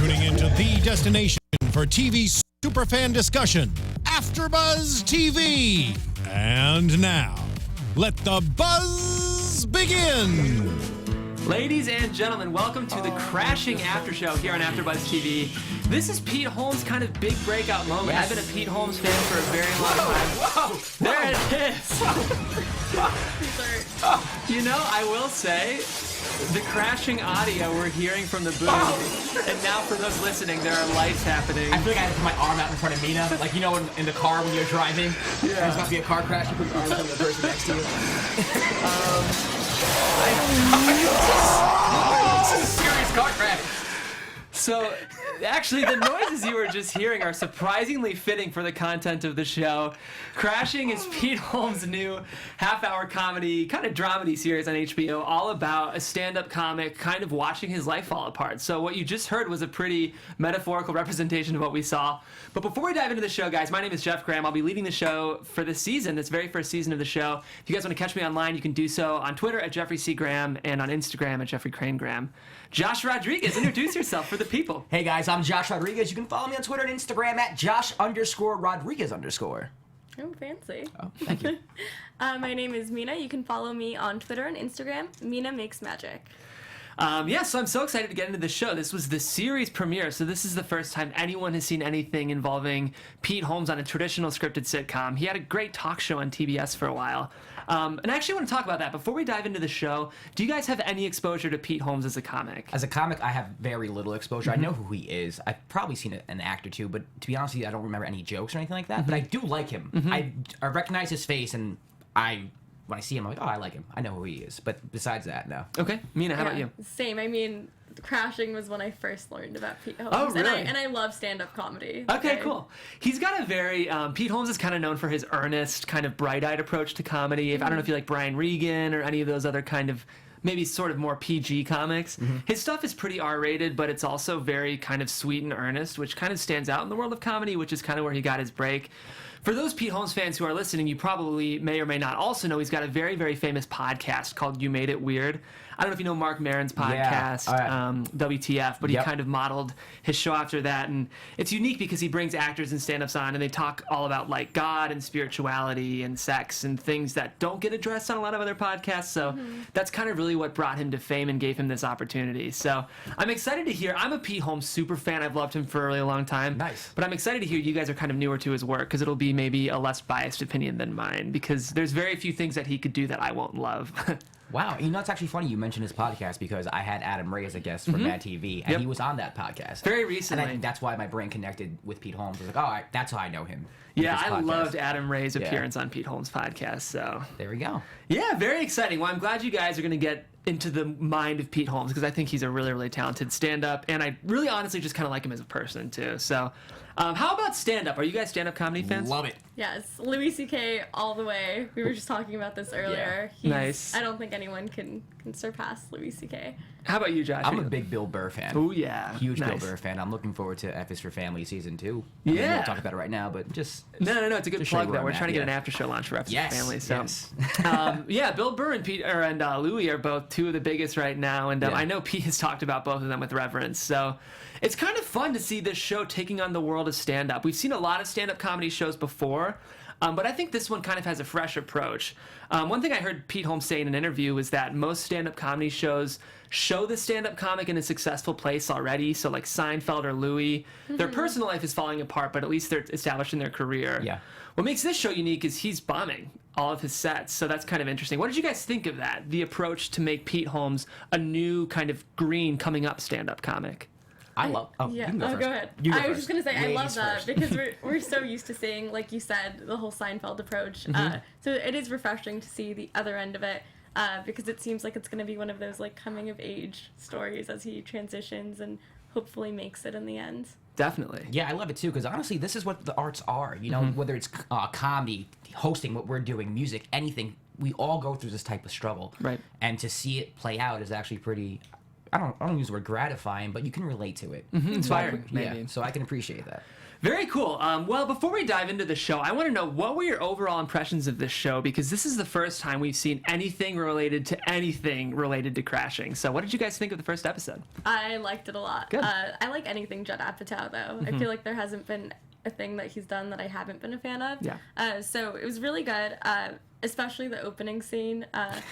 tuning into the destination for TV superfan discussion, AFTERBUZZ TV. And now, let the buzz begin. Ladies and gentlemen, welcome to the Crashing After Show here on AFTERBUZZ TV. This is Pete Holmes' kind of big breakout moment. Yes. I've been a Pete Holmes fan for a very long time. Whoa! There it is. You know, I will say, the crashing audio we're hearing from the booth, and now for those listening, there are lights happening. I feel like I had to put my arm out in front of Mina, like you know in the car when you're driving, there's about to be a car crash, you put your arm out to the person next to you. This is a serious car crash. So, actually, the noises you were just hearing are surprisingly fitting for the content of the show. Crashing is Pete Holmes' new half-hour comedy, kind of dramedy series on HBO, all about a stand-up comic kind of watching his life fall apart. So what you just heard was a pretty metaphorical representation of what we saw. But before we dive into the show, guys, my name is Jeff Graham. I'll be leading the show for this season, this very first season of the show. If you guys want to catch me online, you can do so on Twitter at Jeffrey C. Graham and on Instagram at Jeffrey Crane Graham. Josh Rodriguez, introduce yourself for the people. Hey guys, I'm Josh Rodriguez. You can follow me on Twitter and Instagram at Josh_Rodriguez_. Oh, fancy. Oh, thank you. My name is Mina. You can follow me on Twitter and Instagram. Mina Makes Magic. So I'm so excited to get into the show. This was the series premiere, so this is the first time anyone has seen anything involving Pete Holmes on a traditional scripted sitcom. He had a great talk show on TBS for a while. And I actually want to talk about that. Before we dive into the show, do you guys have any exposure to Pete Holmes as a comic? As a comic, I have very little exposure. Mm-hmm. I know who he is. I've probably seen an act or two, but to be honest with you, I don't remember any jokes or anything like that. But I do like him. I recognize his face, and when I see him, I'm like, oh, I like him. I know who he is. But besides that, no. Okay. Mina, how about you? Same. I mean, Crashing was when I first learned about Pete Holmes. Oh, really? And I love stand-up comedy. Okay, cool. He's got a very, Pete Holmes is kind of known for his earnest, kind of bright-eyed approach to comedy. I don't know if you like Brian Regan or any of those other kind of maybe sort of more PG comics. His stuff is pretty R-rated, but it's also very kind of sweet and earnest, which kind of stands out in the world of comedy, which is kind of where he got his break. For those Pete Holmes fans who are listening, you probably may or may not also know he's got a very, very famous podcast called You Made It Weird. I don't know if you know Mark Maron's podcast, WTF, but he kind of modeled his show after that. And it's unique because he brings actors and stand-ups on, and they talk all about like God and spirituality and sex and things that don't get addressed on a lot of other podcasts. So that's kind of really what brought him to fame and gave him this opportunity. So I'm excited to hear. I'm a Pete Holmes super fan. I've loved him for a really long time. Nice. But I'm excited to hear you guys are kind of newer to his work because it'll be maybe a less biased opinion than mine because there's very few things that he could do that I won't love. Wow, you know, it's actually funny you mentioned his podcast because I had Adam Ray as a guest from Mad TV, and he was on that podcast. Very recently. And I think that's why my brain connected with Pete Holmes. I was like, oh, that's how I know him. Yeah, I loved Adam Ray's appearance on Pete Holmes' podcast, so. There we go. Yeah, very exciting. Well, I'm glad you guys are going to get into the mind of Pete Holmes because I think he's a really, really talented stand-up, and I really honestly just kind of like him as a person, too. So, how about stand-up? Are you guys stand-up comedy fans? Love it. Yes, Louis C.K. all the way. We were just talking about this earlier. Nice. I don't think anyone can surpass Louis C.K. How about you, Josh? I'm a big Bill Burr fan. Oh, yeah. Huge Nice. Bill Burr fan. I'm looking forward to F is for Family Season 2. Yeah. I mean, we won't talk about it right now, but just... No, it's a good just show plug, you though. where We're I'm trying at, to get an after-show launch for F Yes, Family. So, yes. Yeah, Bill Burr and Louis are both two of the biggest right now, and I know Pete has talked about both of them with reverence. So it's kind of fun to see this show taking on the world of stand-up. We've seen a lot of stand-up comedy shows before, but I think this one kind of has a fresh approach. One thing I heard Pete Holmes say in an interview was that most stand-up comedy shows show the stand-up comic in a successful place already. So like Seinfeld or Louis, their personal life is falling apart, but at least they're established in their career. Yeah. What makes this show unique is he's bombing all of his sets, so that's kind of interesting. What did you guys think of that, the approach to make Pete Holmes a new kind of green coming up stand-up comic? I love... Oh, Yeah. you can go first. Go ahead. You go I was first. just gonna say I love Ladies that first. because we're so used to seeing, like you said, the whole Seinfeld approach. So it is refreshing to see the other end of it because it seems like it's gonna be one of those like coming of age stories as he transitions and hopefully makes it in the end. Definitely. Yeah, I love it too because honestly, this is what the arts are. You know, whether it's comedy, hosting, what we're doing, music, anything, we all go through this type of struggle. Right. And to see it play out is actually pretty I don't use the word gratifying, but you can relate to it. Inspiring, So maybe. Yeah, so I can appreciate that. Very cool. Well, before we dive into the show, I want to know what were your overall impressions of this show, because this is the first time we've seen anything related to Crashing. So what did you guys think of the first episode? I liked it a lot. Good. I like anything Judd Apatow, though. I feel like there hasn't been a thing that he's done that I haven't been a fan of. Yeah. So it was really good, especially the opening scene. Like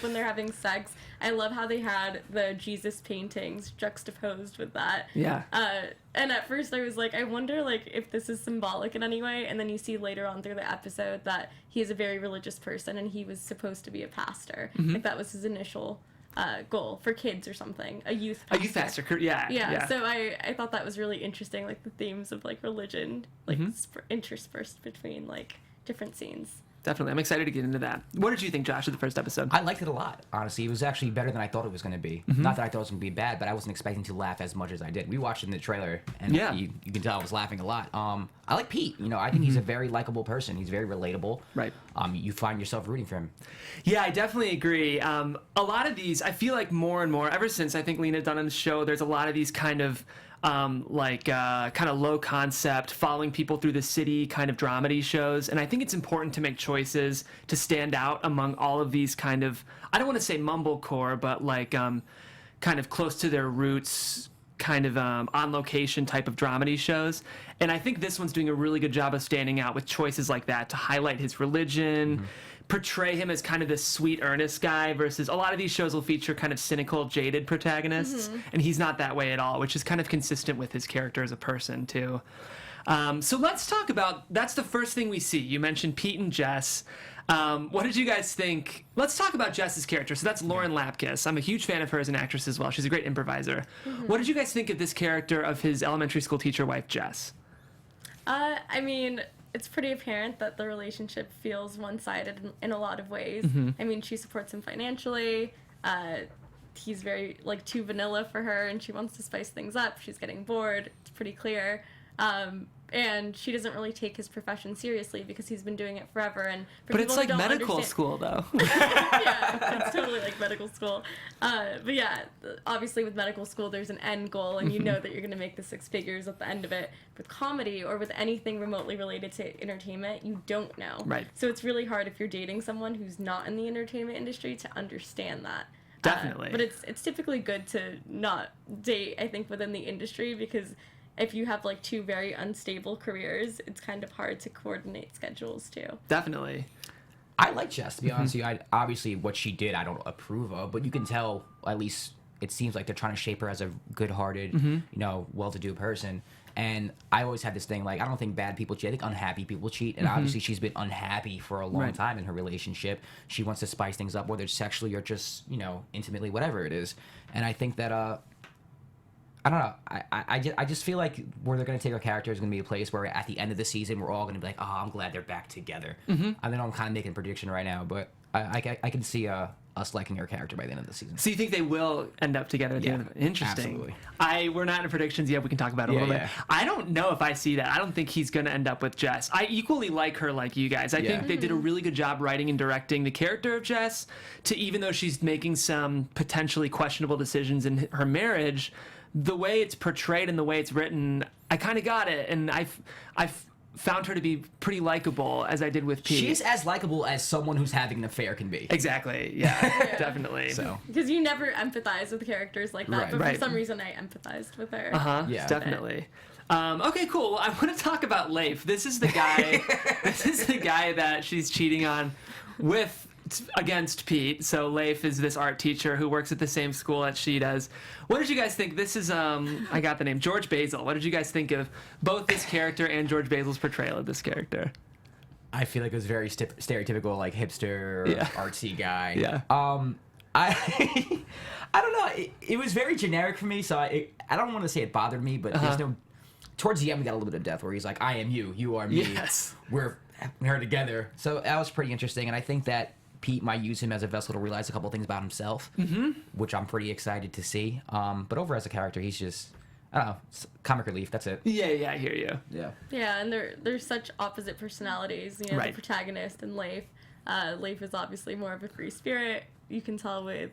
when they're having sex. I love how they had the Jesus paintings juxtaposed with that. Yeah. And at first I was like, I wonder like if this is symbolic in any way. And then you see later on through the episode that he is a very religious person and he was supposed to be a pastor. Like that was his initial goal for kids or something. A youth pastor. Yeah. So I thought that was really interesting, like the themes of like religion, like interspersed between like different scenes. Definitely. I'm excited to get into that. What did you think, Josh, of the first episode? I liked it a lot, honestly. It was actually better than I thought it was going to be. Not that I thought it was going to be bad, but I wasn't expecting to laugh as much as I did. We watched it in the trailer, and you can tell I was laughing a lot. I like Pete. I think he's a very likable person. He's very relatable. Right. You find yourself rooting for him. Yeah, I definitely agree. A lot of these, I feel like more and more, ever since I think Lena Dunham's show, there's a lot of these kind of kind of low concept, following people through the city kind of dramedy shows. And I think it's important to make choices to stand out among all of these kind of, I don't want to say mumblecore, but like kind of close to their roots, kind of on location type of dramedy shows. And I think this one's doing a really good job of standing out with choices like that to highlight his religion, portray him as kind of this sweet, earnest guy, versus a lot of these shows will feature kind of cynical, jaded protagonists, and he's not that way at all, which is kind of consistent with his character as a person, too. So let's talk about, that's the first thing we see. You mentioned Pete and Jess. What did you guys think? Let's talk about Jess's character. So that's Lauren Lapkus. I'm a huge fan of her as an actress as well. She's a great improviser. What did you guys think of this character of his elementary school teacher wife, Jess? I mean, it's pretty apparent that the relationship feels one-sided in a lot of ways. I mean, she supports him financially. He's very, like, too vanilla for her, and she wants to spice things up. She's getting bored. It's pretty clear. And she doesn't really take his profession seriously because he's been doing it forever. And for But people it's who like don't medical understand- school, though. Yeah, it's totally like medical school. But yeah, obviously with medical school, there's an end goal, and you know that you're going to make the six figures at the end of it. With comedy or with anything remotely related to entertainment, you don't know. Right. So it's really hard if you're dating someone who's not in the entertainment industry to understand that. Definitely. But it's typically good to not date, I think, within the industry, because if you have like two very unstable careers, it's kind of hard to coordinate schedules too. Definitely. I like Jess, to be honest with you. Obviously, what she did, I don't approve of, but you can tell, at least it seems like they're trying to shape her as a good-hearted, well-to-do person. And I always had this thing, like, I don't think bad people cheat. I think unhappy people cheat. And obviously, she's been unhappy for a long time in her relationship. She wants to spice things up, whether it's sexually or just, intimately, whatever it is. And I think that, I don't know. I just feel like where they're going to take our character is going to be a place where at the end of the season, we're all going to be like, oh, I'm glad they're back together. I mean, I'm kind of making a prediction right now, but I can see us liking our character by the end of the season. So you think they will end up together at the end of it? Interesting. Absolutely. We're not in predictions yet. We can talk about it a little bit. I don't know if I see that. I don't think he's going to end up with Jess. I equally like her like you guys. I think they did a really good job writing and directing the character of Jess to, even though she's making some potentially questionable decisions in her marriage, the way it's portrayed and the way it's written, I kind of got it. And I've found her to be pretty likable, as I did with Pete. She's as likable as someone who's having an affair can be. Exactly. Yeah. Definitely. So Because you never empathize with characters like that, but Right. for some reason I empathized with her. Yeah. Definitely. Okay, cool. Well, I want to talk about Leif. This is the guy. This is the guy that she's cheating on with against Pete. So Leif is this art teacher who works at the same school that she does. What did you guys think? This is I got the name, George Basil. What did you guys think of both this character and George Basil's portrayal of this character? I feel like it was very stereotypical, like hipster, artsy guy. Yeah. I don't know. It was very generic for me, so I don't want to say it bothered me, but there's no. Towards the end, we got a little bit of depth where he's like, "I am you, you are me. Yes. We're together." So that was pretty interesting, and I think that Pete might use him as a vessel to realize a couple things about himself, which I'm pretty excited to see. But over as a character, he's just, I don't know, comic relief. That's it. Yeah, I hear you. Yeah. Yeah, and they're such opposite personalities. The protagonist and Leif. Leif is obviously more of a free spirit. You can tell with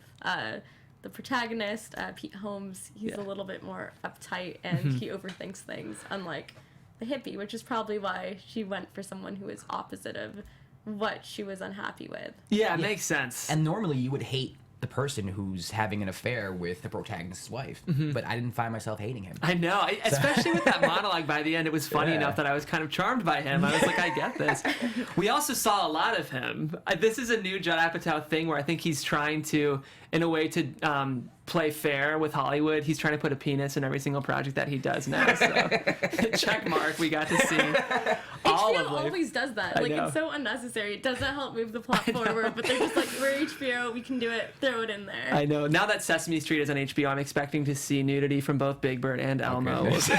the protagonist, Pete Holmes, he's a little bit more uptight and he overthinks things, unlike the hippie, which is probably why she went for someone who is opposite of what she was unhappy with. Yeah, it makes sense. And normally you would hate the person who's having an affair with the protagonist's wife, but I didn't find myself hating him. I know, especially with that monologue by the end. It was funny enough that I was kind of charmed by him. I was like, I get this. We also saw a lot of him. This is a new Judd Apatow thing where I think he's trying to, in a way, to play fair with Hollywood. He's trying to put a penis in every single project that he does now. So, check mark. We got to see all HBO of life. always does that. Like, it's so unnecessary. It doesn't help move the plot forward, but they're just like, we're HBO, we can do it, throw it in there. I know. Now that Sesame Street is on HBO, I'm expecting to see nudity from both Big Bird and Elmo. Okay.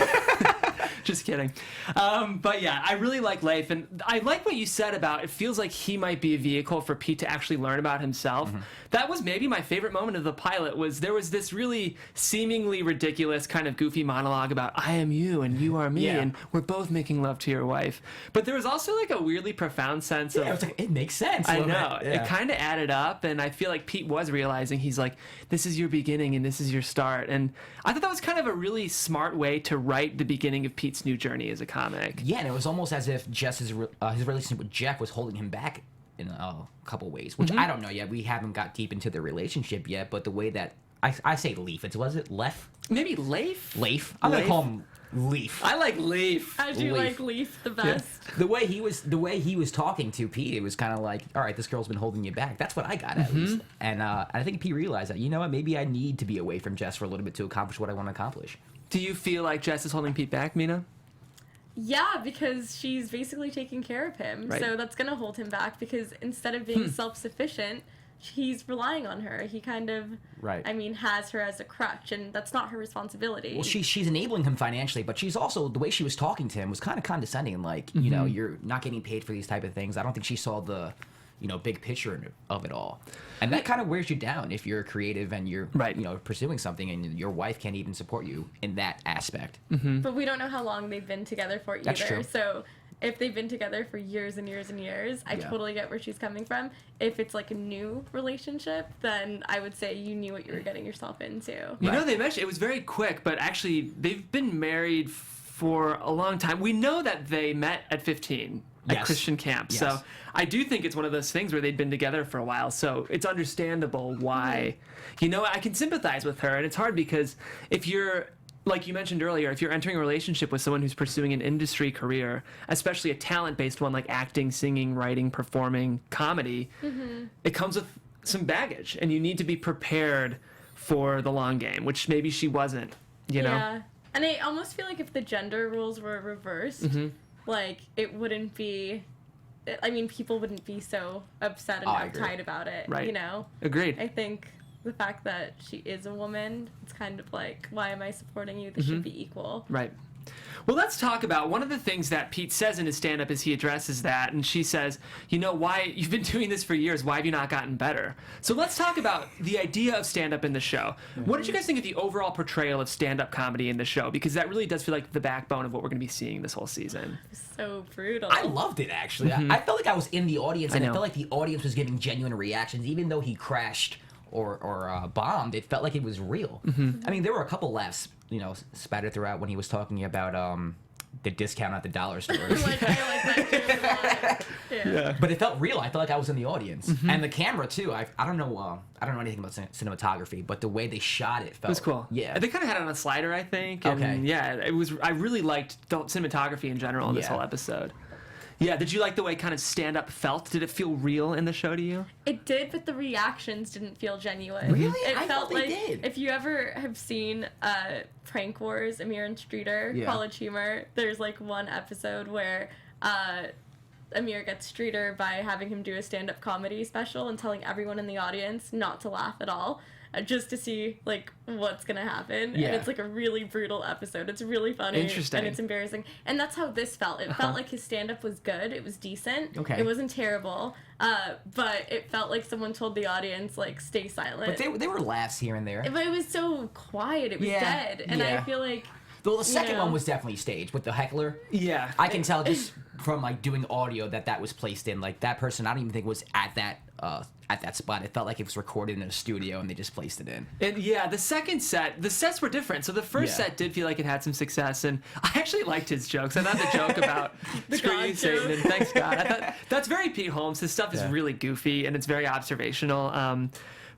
Just kidding. But yeah, I really like Leif, and I like what you said about it feels like he might be a vehicle for Pete to actually learn about himself. That was maybe my favorite moment of the pilot. Was there was this really seemingly ridiculous kind of goofy monologue about I am you and you are me and we're both making love to your wife. But there was also like a weirdly profound sense of I was like, it makes sense. I know. It kind of added up, and I feel like Pete was realizing he's like, this is your beginning and this is your start. And I thought that was kind of a really smart way to write the beginning of Pete's new journey as a comic. Yeah, and it was almost as if his relationship with Jeff was holding him back in a couple ways, which I don't know yet. We haven't got deep into the relationship yet, but the way that I say Leaf, was it Lef? Maybe Leif? Leif? I'm gonna call him Leaf. I like Leif. I do like Leaf the best. The way he was talking to Pete, it was kind of like, all right, this girl's been holding you back. That's what I got at least. And I think Pete realized that, you know what, maybe I need to be away from Jess for a little bit to accomplish what I want to accomplish. Do you feel like Jess is holding Pete back, Mina? Yeah, because she's basically taking care of him. Right. So that's going to hold him back because instead of being self-sufficient, he's relying on her. He kind of, has her as a crutch, and that's not her responsibility. Well, she's enabling him financially, but she's also, the way she was talking to him was kind of condescending, like, you know, you're not getting paid for these type of things. I don't think she saw the, big picture of it all. And that kind of wears you down if you're creative and you're, pursuing something and your wife can't even support you in that aspect. But we don't know how long they've been together for either. That's true. So if they've been together for years and years and years, I totally get where she's coming from. If it's like a new relationship, then I would say you knew what you were getting yourself into. You know, they mentioned it was very quick, but actually they've been married for a long time. We know that they met at 15 at Christian camp. So I do think it's one of those things where they'd been together for a while. So it's understandable why, I can sympathize with her. And it's hard because if you're, like you mentioned earlier, if you're entering a relationship with someone who's pursuing an industry career, especially a talent-based one like acting, singing, writing, performing, comedy, it comes with some baggage. And you need to be prepared for the long game, which maybe she wasn't, you know? Yeah. And I almost feel like if the gender rules were reversed, like, it wouldn't be... people wouldn't be so upset and uptight about it, right. Agreed. I think the fact that she is a woman, it's kind of like, why am I supporting you? This should be equal. Right. Well, let's talk about one of the things that Pete says in his stand-up is he addresses that, and she says, why you've been doing this for years, why have you not gotten better? So let's talk about the idea of stand-up in the show. What did you guys think of the overall portrayal of stand-up comedy in the show? Because that really does feel like the backbone of what we're going to be seeing this whole season. So brutal. I loved it, actually. I felt like I was in the audience, and I felt like the audience was giving genuine reactions, even though he crashed or bombed. It felt like it was real. I mean, there were a couple laughs, spattered throughout when he was talking about the discount at the dollar store. I like that too a lot. Yeah. But it felt real. I felt like I was in the audience, and the camera too. I don't know anything about cinematography, but the way they shot it felt. It was cool. Yeah, they kind of had it on a slider, I think. And okay. Yeah, it was. I really liked the cinematography in general in this whole episode. Yeah, did you like the way kind of stand-up felt? Did it feel real in the show to you? It did, but the reactions didn't feel genuine. Really? It I felt thought like they did. If you ever have seen Prank Wars, Amir and Streeter, College Humor, there's like one episode where Amir gets Streeter by having him do a stand-up comedy special and telling everyone in the audience not to laugh at all. Just to see, like, what's gonna happen. Yeah. And it's, like, a really brutal episode. It's really funny. Interesting. And it's embarrassing. And that's how this felt. It felt like his stand-up was good. It was decent. Okay. It wasn't terrible. But it felt like someone told the audience, like, stay silent. But they were laughs here and there. But it was so quiet. It was dead. And I feel like The second know? one was definitely staged with the heckler. Yeah. I can tell just from like doing audio that was placed in. Like that person, I don't even think was at that spot. It felt like it was recorded in a studio and they just placed it in. And yeah, the second set, the sets were different. So the first set did feel like it had some success, and I actually liked his jokes. I thought the joke about screw you, God Satan, joke. and thanks God. I thought that's very Pete Holmes. His stuff is really goofy and it's very observational.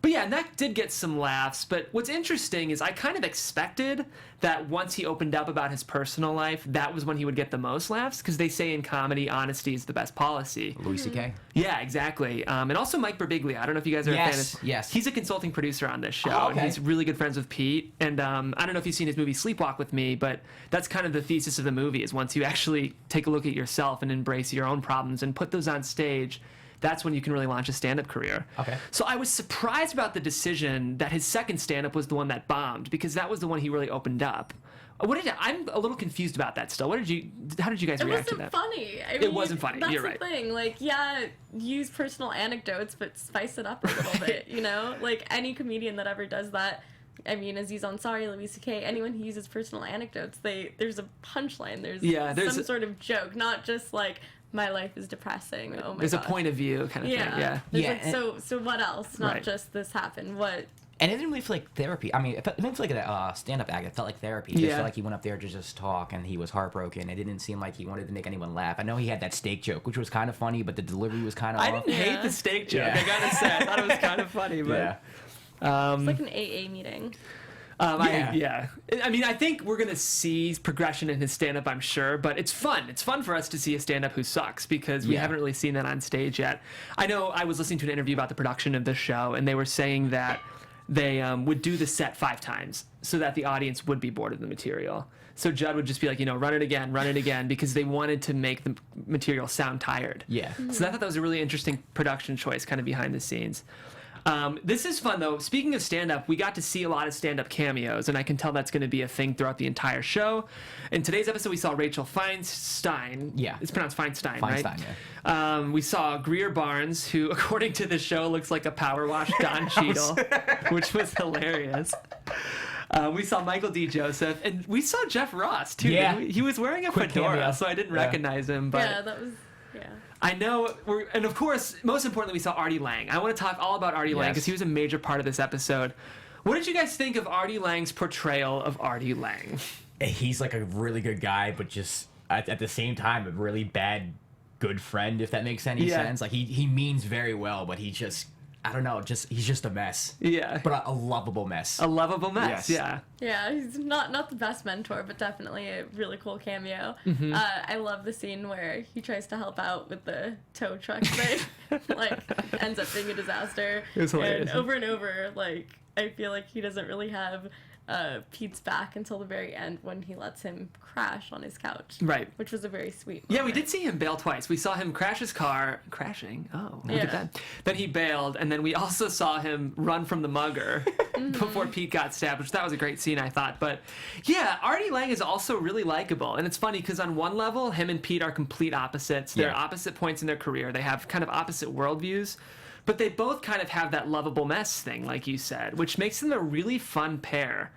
But yeah, and that did get some laughs. But what's interesting is I kind of expected that once he opened up about his personal life, that was when he would get the most laughs, because they say in comedy, honesty is the best policy. Louis C.K. Yeah, exactly. And also Mike Birbiglia. I don't know if you guys are a fan of. Yes. He's a consulting producer on this show. Oh, okay. And he's really good friends with Pete. And I don't know if you've seen his movie Sleepwalk with Me, but that's kind of the thesis of the movie, is once you actually take a look at yourself and embrace your own problems and put those on stage, that's when you can really launch a stand-up career. Okay. So I was surprised about the decision that his second stand-up was the one that bombed, because that was the one he really opened up. I'm a little confused about that still. How did you guys react to that? It wasn't funny. I mean, It wasn't funny. That's You're the right. thing. Like, yeah, use personal anecdotes, but spice it up a little bit, you know? Like, any comedian that ever does that, I mean, Aziz Ansari, Louis C.K., anyone who uses personal anecdotes, there's a punchline. There's some sort of joke, not just like, my life is depressing. Oh my There's gosh. a point of view kind of thing. Yeah. There's Yeah, like, so what else? Not Right. just this happened. What? And it didn't really feel like therapy. I mean, it didn't feel like a stand-up act. It felt like therapy. It just felt like he went up there to just talk, and he was heartbroken. It didn't seem like he wanted to make anyone laugh. I know he had that steak joke, which was kind of funny, but the delivery was kind of I off. didn't hate Yeah. the steak joke. Yeah. I gotta say, I thought it was kind of funny, but It's like an AA meeting. I mean, I think we're gonna see progression in his stand-up, I'm sure, but it's fun. It's fun for us to see a stand-up who sucks, because we haven't really seen that on stage yet. I know I was listening to an interview about the production of this show, and they were saying that they would do the set 5 times so that the audience would be bored of the material. So Judd would just be like, run it again, because they wanted to make the material sound tired. Yeah. So I thought that was a really interesting production choice, kind of behind the scenes. This is fun, though. Speaking of stand-up, we got to see a lot of stand-up cameos, and I can tell that's going to be a thing throughout the entire show. In today's episode, we saw Rachel Feinstein. Yeah. It's pronounced Feinstein, right? Feinstein, yeah. We saw Greer Barnes, who, according to the show, looks like a power wash Don Cheadle, which was hilarious. We saw Michael D. Joseph, and we saw Jeff Ross, too. Yeah. didn't we? He was wearing a Quick fedora, cameo. so I didn't recognize him. But Yeah, that was. Yeah. I know, and of course, most importantly, we saw Artie Lang. I want to talk all about Artie Lang, because he was a major part of this episode. What did you guys think of Artie Lang's portrayal of Artie Lang? He's like a really good guy, but just at the same time, a really bad good friend, if that makes any sense. Like he means very well, but he just, I don't know, he's just a mess. Yeah. But a lovable mess. A lovable mess, Yes. Yeah, he's not the best mentor, but definitely a really cool cameo. I love the scene where he tries to help out with the tow truck thing, like ends up being a disaster. It was hilarious. And over, like I feel like he doesn't really have Pete's back until the very end when he lets him crash on his couch. Right. Which was a very sweet Yeah, we moment. did see him bail twice. We saw him crash his car, crashing. Oh, look at Yeah. that. Then he bailed, and then we also saw him run from the mugger before Pete got stabbed, which that was a great scene, I thought. But yeah, Artie Lang is also really likable, and it's funny because on one level, him and Pete are complete opposites. They're opposite points in their career. They have kind of opposite worldviews. But they both kind of have that lovable mess thing, like you said, which makes them a really fun pair.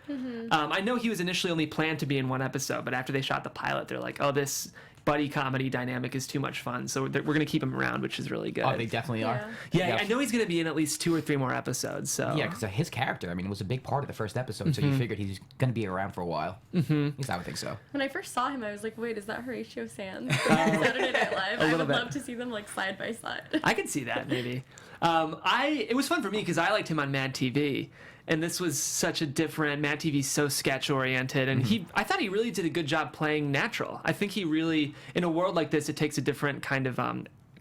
I know he was initially only planned to be in one episode, but after they shot the pilot, they're like, oh, this buddy comedy dynamic is too much fun, so we're going to keep him around, which is really good. Oh, they definitely are. Yeah, I know he's going to be in at least 2 or 3 more episodes. So Yeah, because his character, I mean, was a big part of the first episode, so you figured he's going to be around for a while. At least I would think so. When I first saw him, I was like, wait, is that Horatio Sands from Saturday Night Live? I little would bit. love to see them like side by side. I could see that maybe. It was fun for me because I liked him on Mad TV, and this was such a different. Mad TV's so sketch oriented, and I thought he really did a good job playing natural. I think he really, in a world like this, it takes a different kind of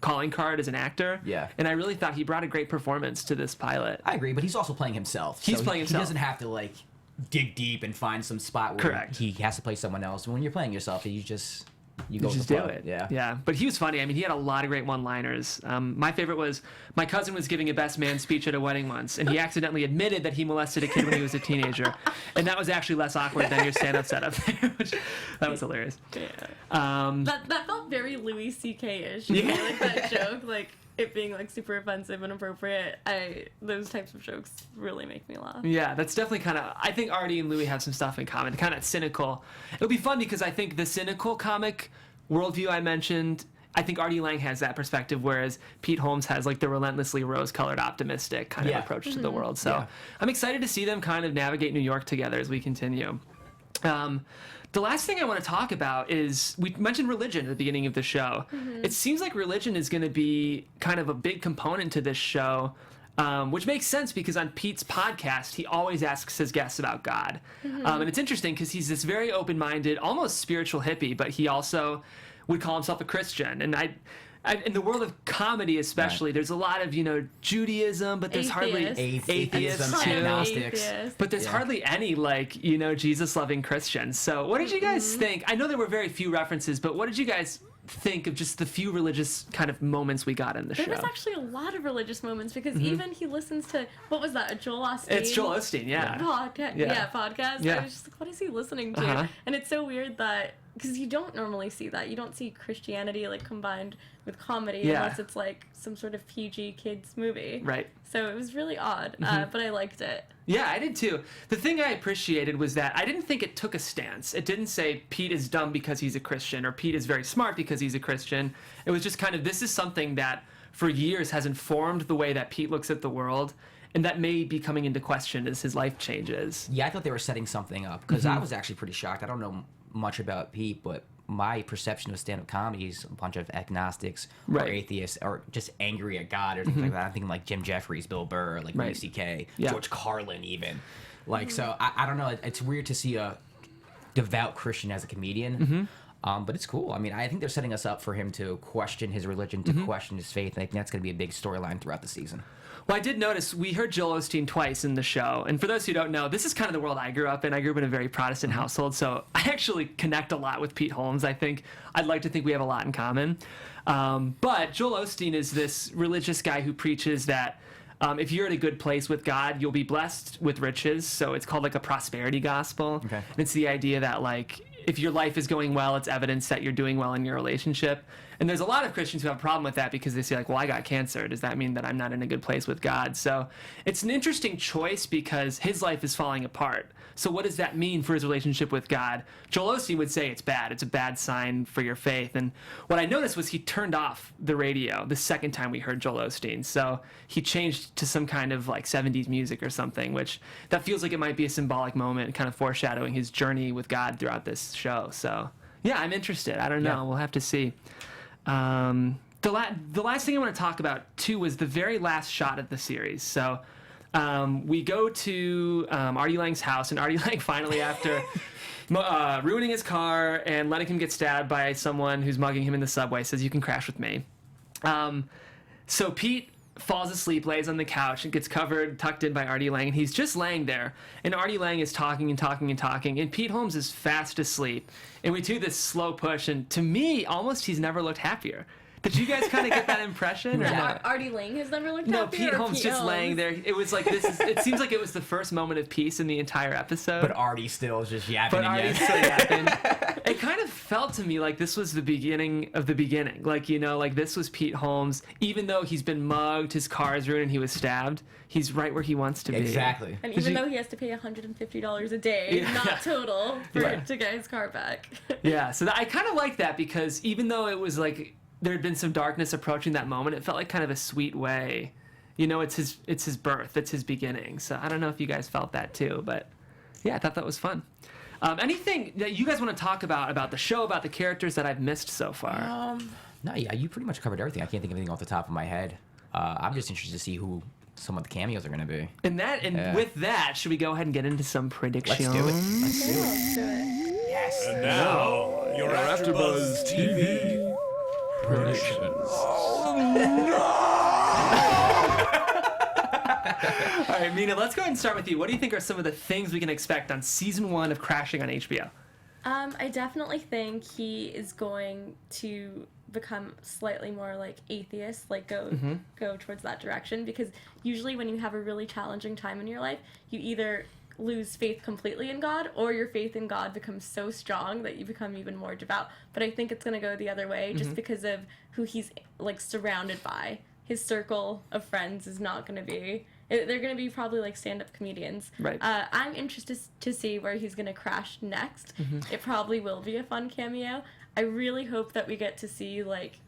calling card as an actor. Yeah. And I really thought he brought a great performance to this pilot. I agree, but he's also playing himself. He's so playing himself. He doesn't have to, like, dig deep and find some spot where Correct. he has to play someone else. When you're playing yourself, you just... You go Just with the do flow. it. Yeah. Yeah. But he was funny. I mean, he had a lot of great one-liners. My favorite was, my cousin was giving a best man speech at a wedding once, and he accidentally admitted that he molested a kid when he was a teenager. And that was actually less awkward than your stand-up setup there, which that was hilarious. Yeah. Um, That felt very Louis C.K.-ish. Yeah. Like that joke. Like, it being like super offensive and inappropriate, those types of jokes really make me laugh. Yeah, that's definitely kind of. I think Artie and Louis have some stuff in common. Kind of cynical. It'll be fun because I think the cynical comic worldview I mentioned, I think Artie Lang has that perspective, whereas Pete Holmes has like the relentlessly rose-colored, optimistic kind of approach to the world. So I'm excited to see them kind of navigate New York together as we continue. The last thing I want to talk about is, we mentioned religion at the beginning of the show. It seems like religion is going to be kind of a big component to this show, which makes sense because on Pete's podcast, he always asks his guests about God. And it's interesting because he's this very open-minded, almost spiritual hippie, but he also would call himself a Christian. And in the world of comedy especially, there's a lot of, Judaism, but there's hardly atheists too. Agnostics. But there's hardly any, Jesus-loving Christians. So what did you guys think? I know there were very few references, but what did you guys think of just the few religious kind of moments we got in the show? There was actually a lot of religious moments because even he listens to, what was that, a Joel Osteen? It's Joel Osteen, podcast. Yeah. I was just like, what is he listening to? And it's so weird that, because you don't normally see that. You don't see Christianity combined with comedy unless it's some sort of PG kids movie. Right. So it was really odd, but I liked it. Yeah, I did too. The thing I appreciated was that I didn't think it took a stance. It didn't say Pete is dumb because he's a Christian or Pete is very smart because he's a Christian. It was just kind of, this is something that for years has informed the way that Pete looks at the world, and that may be coming into question as his life changes. Yeah, I thought they were setting something up because I was actually pretty shocked. I don't know much about Pete, but my perception of stand-up comedy is a bunch of agnostics or atheists or just angry at God or something like that. I'm thinking Jim Jeffries, Bill Burr, Louis C.K., George Carlin even. So I don't know. It's weird to see a devout Christian as a comedian. But it's cool. I mean, I think they're setting us up for him to question his religion, to question his faith. I think that's going to be a big storyline throughout the season. Well, I did notice we heard Joel Osteen twice in the show. And for those who don't know, this is kind of the world I grew up in. I grew up in a very Protestant household, so I actually connect a lot with Pete Holmes. I'd like to think we have a lot in common. But Joel Osteen is this religious guy who preaches that if you're in a good place with God, you'll be blessed with riches. So it's called a prosperity gospel. Okay. And it's the idea that if your life is going well, it's evidence that you're doing well in your relationship. And there's a lot of Christians who have a problem with that because they say, well, I got cancer. Does that mean that I'm not in a good place with God? So it's an interesting choice because his life is falling apart. So what does that mean for his relationship with God? Joel Osteen would say it's bad. It's a bad sign for your faith. And what I noticed was he turned off the radio the second time we heard Joel Osteen. So he changed to some kind of 70s music or something, which that feels like it might be a symbolic moment, kind of foreshadowing his journey with God throughout this show. So yeah, I'm interested. I don't know. Yeah. We'll have to see. The last thing I want to talk about too was the very last shot of the series. So we go to Artie Lang's house, and Artie Lang finally, after ruining his car and letting him get stabbed by someone who's mugging him in the subway, says, "You can crash with me." So Pete falls asleep, lays on the couch, and gets tucked in by Artie Lang, and he's just laying there. And Artie Lang is talking and talking and talking, and Pete Holmes is fast asleep. And we do this slow push, and to me, almost he's never looked happier. Did you guys kind of get that impression? Or no? Artie Lang has never looked happier? No, Pete Holmes just laying there. It was it seems like it was the first moment of peace in the entire episode. But Artie still is just yapping. But Artie's still yapping. It kind of felt to me like this was the beginning of the beginning. This was Pete Holmes. Even though he's been mugged, his car is ruined, and he was stabbed, he's right where he wants to be. Exactly. And even though he has to pay $150 a day, not total, to get his car back. Yeah, so I kind of like that because even though it was there had been some darkness approaching that moment, it felt like kind of a sweet way. It's his birth, it's his beginning. So I don't know if you guys felt that too, but yeah, I thought that was fun. Anything that you guys want to talk about the show, about the characters that I've missed so far? No, yeah, you pretty much covered everything. I can't think of anything off the top of my head. I'm just interested to see who some of the cameos are going to be. And with that, should we go ahead and get into some predictions? Let's do it. Let's do it. Yes. And now, your AfterBuzz TV predictions. All right, Mina, let's go ahead and start with you. What do you think are some of the things we can expect on season 1 of Crashing on HBO? I definitely think he is going to become slightly more atheist, go towards that direction, because usually when you have a really challenging time in your life, you either lose faith completely in God, or your faith in God becomes so strong that you become even more devout. But I think it's going to go the other way, just because of who he's surrounded by. his circle of friends is not going to be. They're going to be probably like stand-up comedians. Right. I'm interested to see where he's going to crash next. It probably will be a fun cameo. I really hope that we get to see like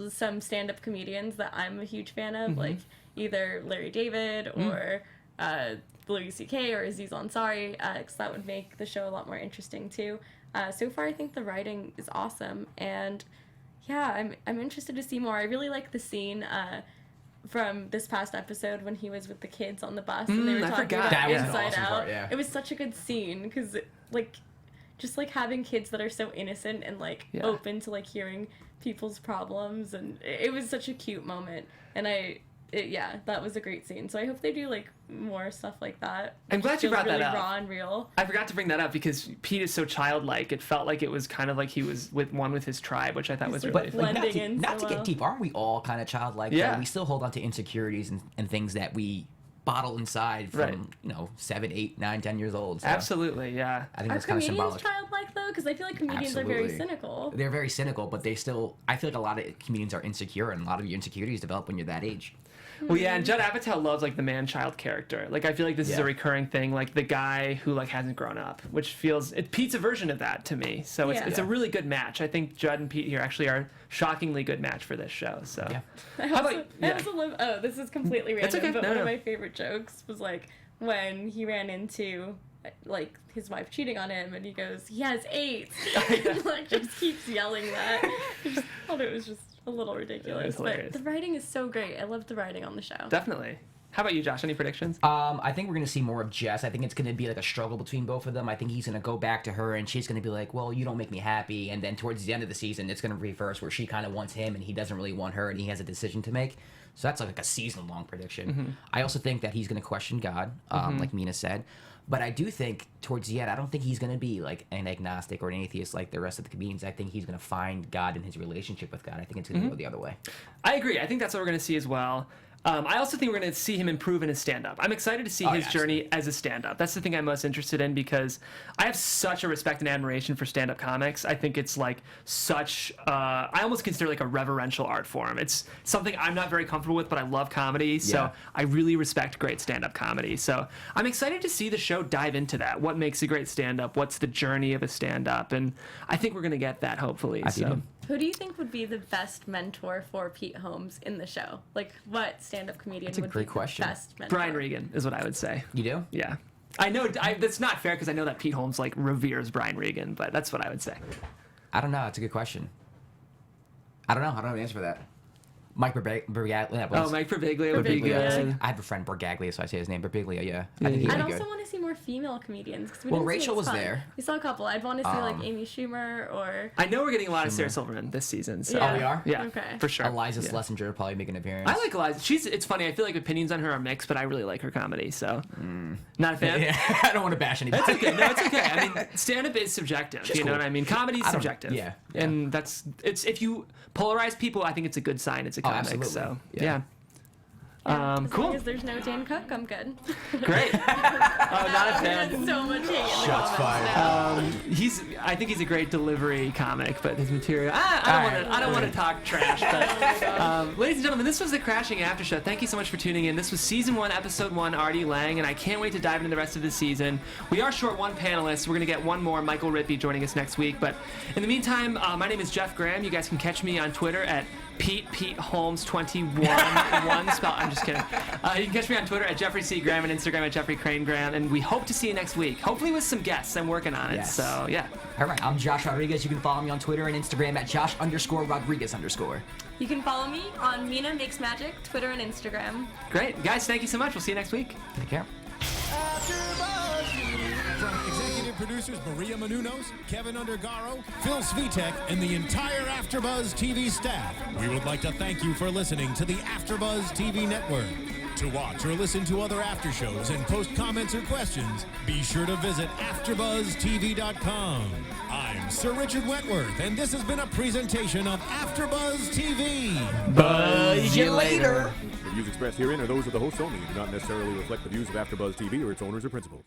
some stand-up comedians that I'm a huge fan of, like either Larry David or Louis C.K. or Aziz Ansari, because that would make the show a lot more interesting too. So far, I think the writing is awesome, and yeah, I'm interested to see more. I really like the scene from this past episode when he was with the kids on the bus and they were I talking forgot. about That was an Inside awesome Out. part, yeah. It was such a good scene because like just like having kids that are so innocent and like Yeah. open to like hearing people's problems, and it was such a cute moment, and yeah, that was a great scene. So I hope they do like more stuff like that. I'm glad you Feels brought that really up. raw and real. I forgot to bring that up because Pete is so childlike. It felt like it was kind of like he was with his tribe, which I thought was He's really like fun. blending in not so to get well. deep, aren't we all kind of childlike? Yeah. Though? We still hold on to insecurities and things that we bottle inside from, Right. 7, 8, 9, 10 years old. So Absolutely, yeah. I think Are that's kind of comedians symbolic. childlike though? Because I feel like comedians are very Absolutely. cynical. They're very cynical, but they still, I feel like a lot of comedians are insecure, and a lot of your insecurities develop when you're that age. Well, yeah, and Judd Apatow loves like the man-child character. Like I feel like this is a Yeah. recurring thing, like the guy who like hasn't grown up, which feels Pete's a version of that to me. So it's a Yeah. really good match. I think Judd and Pete here actually are a shockingly good match for this show. So Yeah. I How also, about- I yeah. also love. Oh, this is completely random. That's okay. But No, one no. of my favorite jokes was like when he ran into like his wife cheating on him, and he goes, "He has AIDS," and like just keeps yelling that. I just thought it was just a little ridiculous. But hilarious. the writing is so great. I love the writing on the show. definitely. How about you, Josh? Any predictions? I think we're gonna see more of Jess. I think it's gonna be like a struggle between both of them. I think he's gonna go back to her, and she's gonna be like, "Well, you don't make me happy." And then towards the end of the season, it's gonna reverse where she kind of wants him, and he doesn't really want her, and he has a decision to make. So that's like a season-long prediction. I also think that he's gonna question God, like Mina said. But I do think towards the end, I don't think he's gonna be like an agnostic or an atheist like the rest of the comedians. I think he's gonna find God in his relationship with God. I think it's gonna go the other way. I agree. I think that's what we're going to see as well. I also think we're going to see him improve in his stand-up. I'm excited to see his yeah, journey as a stand-up. That's the thing I'm most interested in because I have such a respect and admiration for stand-up comics. I think it's like such, I almost consider like a reverential art form. It's something I'm not very comfortable with, but I love comedy, so Yeah. I really respect great stand-up comedy. So I'm excited to see the show dive into that. What makes a great stand-up? What's the journey of a stand-up? And I think we're going to get that, hopefully. I see So. him. Who do you think would be the best mentor for Pete Holmes in the show? Like, what stand-up comedian That's a would great be question. the best mentor? Brian Regan is what I would say. You do? Yeah. I know that's not fair because I know that Pete Holmes like reveres Brian Regan, but that's what I would say. I don't know. That's a good question. I don't know. I don't have an answer for that. Mike Birbiglia. Oh, Mike Birbiglia would be Birbiglia. good. I have a friend Birbiglia, so I say his name. Birbiglia, yeah. Yeah, I think he'd yeah. be I'd good. also want to see more female comedians. 'Cause we Well, didn't see Rachel a was ton. there. We saw a couple. I'd want to see like Amy Schumer or I know we're getting a lot of Sarah Silverman this season. So. Yeah. Oh, we are? Yeah, Okay. for sure. Eliza Yeah. Schlesinger will probably make an appearance. I like Eliza. It's funny. I feel like opinions on her are mixed, but I really like her comedy. So, not a fan. Yeah, I don't want to bash anybody. That's okay. No, it's okay. I mean, stand-up is subjective. She's You know cool. what I mean? Comedy's I don't- subjective. yeah. And it's if you polarize people, I think it's a good sign. It's a comic. absolutely. So Yeah. yeah. as Cool. long as there's no Dan Cook, I'm good. Great. Oh, not a fan. There's so much hate in the Shots comments fired. now. I think he's a great delivery comic, but his material. I don't want to talk trash. But ladies and gentlemen, this was the Crashing After Show. Thank you so much for tuning in. This was season 1, episode 1, Artie Lang, and I can't wait to dive into the rest of the season. We are short one panelist. We're gonna get one more, Michael Rippey, joining us next week. But in the meantime, my name is Jeff Graham. You guys can catch me on Twitter at Pete Holmes 21 one spell. I'm just kidding. You can catch me on Twitter at Jeffrey C. Graham and Instagram at Jeffrey Crane Graham. And we hope to see you next week. Hopefully with some guests. I'm working on it. Yes. So yeah. All right, I'm Josh Rodriguez. You can follow me on Twitter and Instagram at Josh_Rodriguez_. You can follow me on Mina Makes Magic, Twitter and Instagram. Great. Guys, thank you so much. We'll see you next week. Take care. From executive producers Maria Menounos, Kevin Undergaro, Phil Svitek, and the entire AfterBuzz TV staff, we would like to thank you for listening to the AfterBuzz TV network. To watch or listen to other after shows and post comments or questions, be sure to visit AfterBuzzTV.com. I'm Sir Richard Wentworth, and this has been a presentation of AfterBuzz TV. Buzz you later. The views expressed herein are those of the hosts only and do not necessarily reflect the views of AfterBuzz TV or its owners or principals.